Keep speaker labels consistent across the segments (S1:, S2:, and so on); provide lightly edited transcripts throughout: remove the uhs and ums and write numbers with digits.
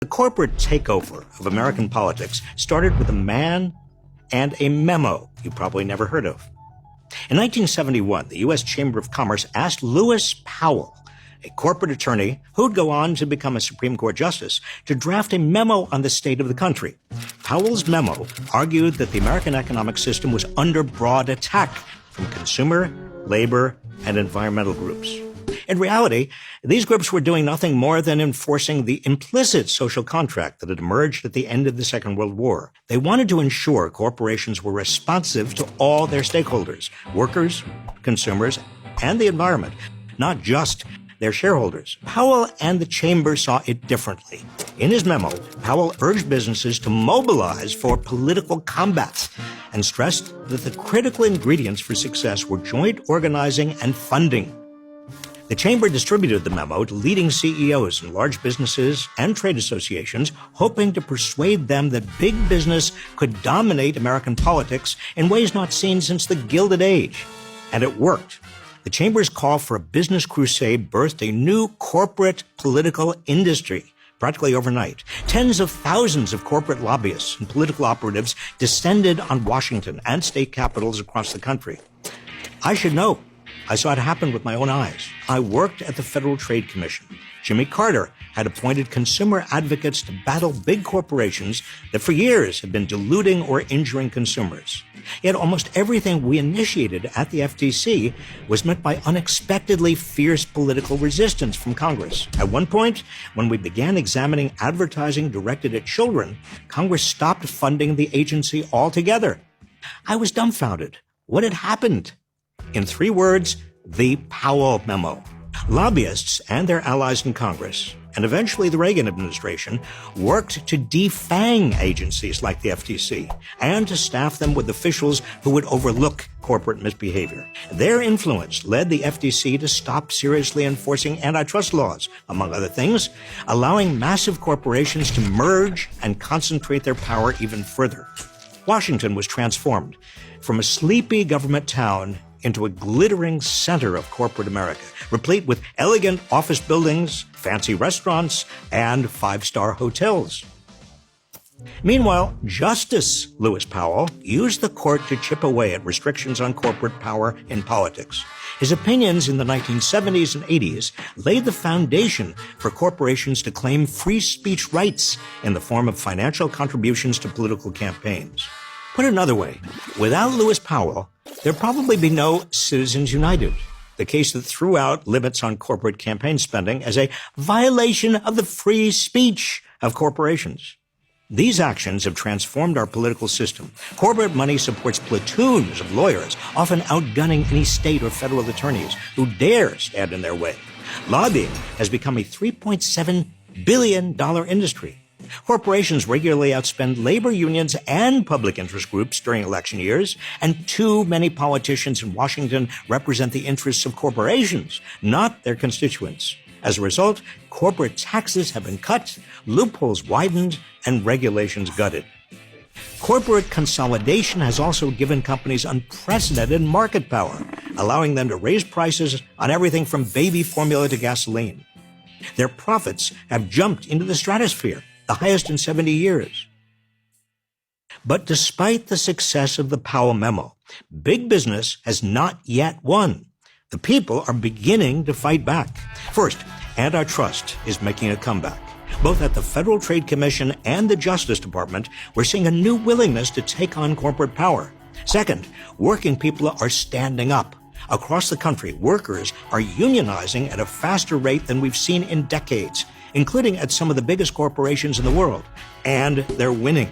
S1: The corporate takeover of American politics started with a man and a memo you probably never heard of. In 1971, the U.S. Chamber of Commerce asked Lewis Powell, a corporate attorney who'd go on to become a Supreme Court justice, to draft a memo on the state of the country. Powell's memo argued that the American economic system was under broad attack from consumer, labor, and environmental groups. In reality, these groups were doing nothing more than enforcing the implicit social contract that had emerged at the end of the Second World War. They wanted to ensure corporations were responsive to all their stakeholders, workers, consumers, and the environment, not just their shareholders. Powell and the Chamber saw it differently. In his memo, Powell urged businesses to mobilize for political combat and stressed that the critical ingredients for success were joint organizing and funding. The Chamber distributed the memo to leading CEOs in large businesses and trade associations, hoping to persuade them that big business could dominate American politics in ways not seen since the Gilded Age. And it worked. The Chamber's call for a business crusade birthed a new corporate political industry. Practically overnight, tens of thousands of corporate lobbyists and political operatives descended on Washington and state capitals across the country. I should know. I saw it happen with my own eyes. I worked at the Federal Trade Commission. Jimmy Carter had appointed consumer advocates to battle big corporations that for years had been deluding or injuring consumers. Yet almost everything we initiated at the FTC was met by unexpectedly fierce political resistance from Congress. At one point, when we began examining advertising directed at children, Congress stopped funding the agency altogether. I was dumbfounded. What had happened? In 3 words, the Powell Memo. Lobbyists and their allies in Congress, and eventually the Reagan administration, worked to defang agencies like the FTC and to staff them with officials who would overlook corporate misbehavior. Their influence led the FTC to stop seriously enforcing antitrust laws, among other things, allowing massive corporations to merge and concentrate their power even further. Washington was transformed from a sleepy government town into a glittering center of corporate America, replete with elegant office buildings, fancy restaurants, and 5-star hotels. Meanwhile, Justice Lewis Powell used the court to chip away at restrictions on corporate power in politics. His opinions in the 1970s and 80s laid the foundation for corporations to claim free speech rights in the form of financial contributions to political campaigns. Put another way, without Lewis Powell, there'd probably be no Citizens United, the case that threw out limits on corporate campaign spending as a violation of the free speech of corporations. These actions have transformed our political system. Corporate money supports platoons of lawyers, often outgunning any state or federal attorneys who dare stand in their way. Lobbying has become a $3.7 billion industry. Corporations regularly outspend labor unions and public interest groups during election years, and too many politicians in Washington represent the interests of corporations, not their constituents. As a result, corporate taxes have been cut, loopholes widened, and regulations gutted. Corporate consolidation has also given companies unprecedented market power, allowing them to raise prices on everything from baby formula to gasoline. Their profits have jumped into the stratosphere, the highest in 70 years. But despite the success of the Powell Memo, big business has not yet won. The people are beginning to fight back. First, antitrust is making a comeback. Both at the Federal Trade Commission and the Justice Department, we're seeing a new willingness to take on corporate power. Second, working people are standing up. Across the country, workers are unionizing at a faster rate than we've seen in decades, including at some of the biggest corporations in the world. And they're winning.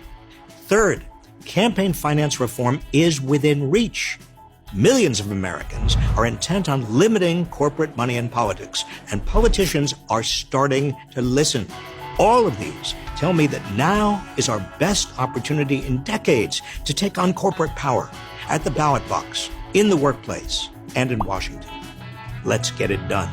S1: Third, campaign finance reform is within reach. Millions of Americans are intent on limiting corporate money in politics, and politicians are starting to listen. All of these tell me that now is our best opportunity in decades to take on corporate power at the ballot box, in the workplace, and in Washington. Let's get it done.